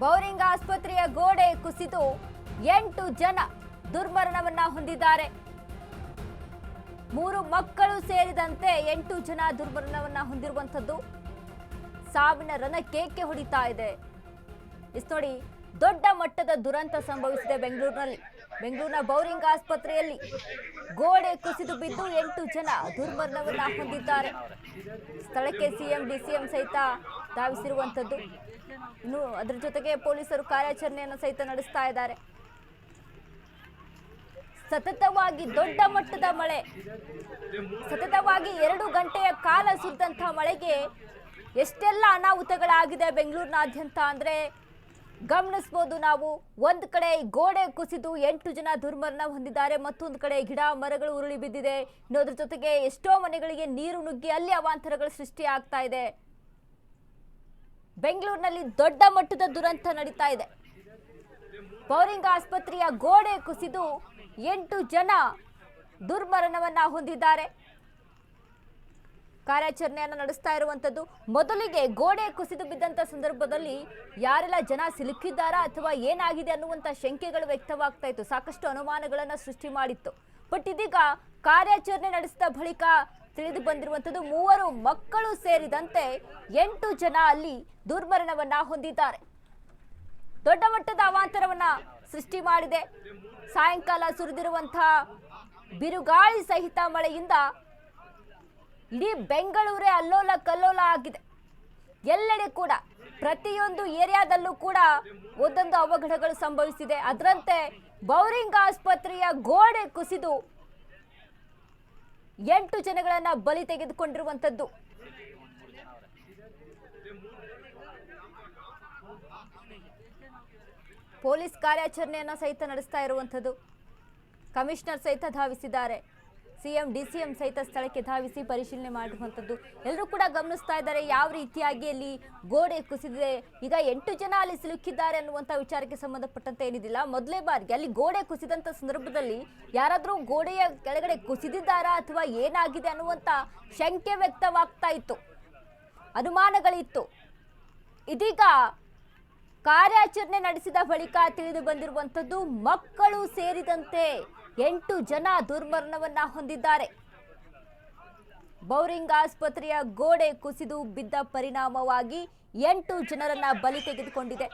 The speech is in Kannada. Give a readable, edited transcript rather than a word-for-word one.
ಬೌರಿಂಗ್ ಆಸ್ಪತ್ರೆಯ ಗೋಡೆ ಕುಸಿದು 8 ಜನ ದುರ್ಮರಣವನ್ನ ಹೊಂದಿದ್ದಾರೆ. 3 ಮಕ್ಕಳು ಸೇರಿದಂತೆ 8 ಜನ ದುರ್ಮರಣವನ್ನ ಹೊಂದಿರುವಂತದ್ದು. ಸಾವಿನ ರಣಕೇಕೆ ಹೊಡಿತಾ ಇದೆ. ನೋಡಿ, ದೊಡ್ಡ ಮಟ್ಟದ ದುರಂತ ಸಂಭವಿಸಿದೆ ಬೆಂಗಳೂರಿನಲ್ಲಿ. ಬೆಂಗಳೂರಿನ ಬೌರಿಂಗ್ ಆಸ್ಪತ್ರೆಯಲ್ಲಿ ಗೋಡೆ ಕುಸಿದು ಬಿದ್ದು 8 ಜನ ದುರ್ಮರಣವನ್ನ ಹೊಂದಿದ್ದಾರೆ. ಸ್ಥಳಕ್ಕೆ ಸಿಎಂ ಡಿಸಿಎಂ ಸಹಿತ ಧಾವಿಸಿರುವಂತದ್ದು. ಇನ್ನು ಅದರ ಜೊತೆಗೆ ಪೊಲೀಸರು ಕಾರ್ಯಾಚರಣೆಯನ್ನು ಸಹಿತ ನಡೆಸ್ತಾ ಇದ್ದಾರೆ. ಸತತವಾಗಿ ದೊಡ್ಡ ಮಟ್ಟದ ಮಳೆ, ಸತತವಾಗಿ 2 ಗಂಟೆಯ ಕಾಲ ಸುರಿದಂತಹ ಮಳೆಗೆ ಎಷ್ಟೆಲ್ಲ ಅನಾಹುತಗಳಾಗಿದೆ ಬೆಂಗಳೂರಿನಾದ್ಯಂತ ಅಂದ್ರೆ ಗಮನಿಸಬಹುದು ನಾವು. ಒಂದು ಕಡೆ ಗೋಡೆ ಕುಸಿದು 8 ಜನ ದುರ್ಮರಣ ಹೊಂದಿದ್ದಾರೆ, ಮತ್ತೊಂದು ಕಡೆ ಗಿಡ ಮರಗಳು ಉರುಳಿ ಬಿದ್ದಿದೆ. ಇನ್ನೋದ್ರ ಜೊತೆಗೆ ಎಷ್ಟೋ ಮನೆಗಳಿಗೆ ನೀರು ನುಗ್ಗಿ ಅಲ್ಲಿ ಅವಾಂತರಗಳು ಸೃಷ್ಟಿ ಆಗ್ತಾ ಇದೆ. ಬೆಂಗಳೂರಿನಲ್ಲಿ ದೊಡ್ಡ ಮಟ್ಟದ ದುರಂತ ನಡೀತಾ ಇದೆ. ಬೌರಿಂಗ್ ಆಸ್ಪತ್ರೆಯ ಗೋಡೆ ಕುಸಿದು 8 ಜನ ದುರ್ಮರಣವನ್ನ ಹೊಂದಿದ್ದಾರೆ. ಕಾರ್ಯಾಚರಣೆಯನ್ನು ನಡೆಸ್ತಾ ಇರುವಂತದ್ದು. ಮೊದಲಿಗೆ ಗೋಡೆ ಕುಸಿದು ಬಿದ್ದಂತ ಸಂದರ್ಭದಲ್ಲಿ ಯಾರೆಲ್ಲ ಜನ ಸಿಲುಕಿದ್ದಾರಾ ಅಥವಾ ಏನಾಗಿದೆ ಅನ್ನುವಂತ ಶಂಕೆಗಳು ವ್ಯಕ್ತವಾಗ್ತಾ ಇತ್ತು. ಸಾಕಷ್ಟು ಅನುಮಾನಗಳನ್ನ ಸೃಷ್ಟಿ ಮಾಡಿತ್ತು. ಬಟ್ ಇದೀಗ ಕಾರ್ಯಾಚರಣೆ ನಡೆಸಿದ ಬಳಿಕ ತಿಳಿದು ಬಂದಿರುವಂತದ್ದು 3 ಮಕ್ಕಳು ಸೇರಿದಂತೆ 8 ಜನ ಅಲ್ಲಿ ದುರ್ಮರಣವನ್ನ ಹೊಂದಿದ್ದಾರೆ. ದೊಡ್ಡ ಮಟ್ಟದ ಅವಾಂತರವನ್ನ ಸೃಷ್ಟಿ ಮಾಡಿದೆ. ಸಾಯಂಕಾಲ ಸುರಿದಿರುವಂತಹ ಬಿರುಗಾಳಿ ಸಹಿತ ಮಳೆಯಿಂದ ಇಡೀ ಬೆಂಗಳೂರೇ ಅಲ್ಲೋಲ ಕಲ್ಲೋಲ ಆಗಿದೆ. ಎಲ್ಲೆಡೆ ಕೂಡ ಪ್ರತಿಯೊಂದು ಏರಿಯಾದಲ್ಲೂ ಕೂಡ ಒಂದೊಂದು ಅವಘಡಗಳು ಸಂಭವಿಸಿದೆ. ಅದರಂತೆ ಬೌರಿಂಗ್ ಆಸ್ಪತ್ರೆಯ ಗೋಡೆ ಕುಸಿದು 8 ಜನಗಳನ್ನ ಬಲಿ ತೆಗೆದುಕೊಂಡಿರುವಂತದ್ದು. ಪೊಲೀಸ್ ಕಾರ್ಯಾಚರಣೆಯನ್ನ ಸಹಿತ ನಡೆಸ್ತಾ ಇರುವಂತದ್ದು. ಕಮಿಷನರ್ ಸಹಿತ ಧಾವಿಸಿದ್ದಾರೆ. ಸಿಎಂ ಡಿಸಿಎಂ ಸಹಿತ ಸ್ಥಳಕ್ಕೆ ಧಾವಿಸಿ ಪರಿಶೀಲನೆ ಮಾಡಿರುವಂತದ್ದು. ಎಲ್ಲರೂ ಕೂಡ ಗಮನಿಸ್ತಾ ಇದ್ದಾರೆ ಯಾವ ರೀತಿಯಾಗಿ ಅಲ್ಲಿ ಗೋಡೆ ಕುಸಿದಿದೆ. ಈಗ 8 ಜನ ಅಲ್ಲಿ ಸಿಲುಕಿದ್ದಾರೆ ಅನ್ನುವಂಥ ವಿಚಾರಕ್ಕೆ ಸಂಬಂಧಪಟ್ಟಂತೆ ಏನಿದಿಲ್ಲ. ಮೊದಲೇ ಬಾರಿಗೆ ಅಲ್ಲಿ ಗೋಡೆ ಕುಸಿದಂತ ಸಂದರ್ಭದಲ್ಲಿ ಯಾರಾದ್ರೂ ಗೋಡೆಯ ಕೆಳಗಡೆ ಕುಸಿದಿದ್ದಾರಾ ಅಥವಾ ಏನಾಗಿದೆ ಅನ್ನುವಂಥ ಶಂಕೆ ವ್ಯಕ್ತವಾಗ್ತಾ ಇತ್ತು, ಅನುಮಾನಗಳಿತ್ತು. ಇದೀಗ ಕಾರ್ಯಾಚರಣೆ ನಡೆಸಿದ ಬಳಿಕ ತಿಳಿದು ಬಂದಿರುವಂತದ್ದು ಮಕ್ಕಳು ಸೇರಿದಂತೆ 8 ಜನ ದುರ್ಮರಣವನ್ನ ಹೊಂದಿದ್ದಾರೆ. ಬೌರಿಂಗ್ ಆಸ್ಪತ್ರೆಯ ಗೋಡೆ ಕುಸಿದು ಬಿದ್ದ ಪರಿಣಾಮವಾಗಿ 8 ಜನರನ್ನ ಬಲಿ ತೆಗೆದುಕೊಂಡಿದೆ.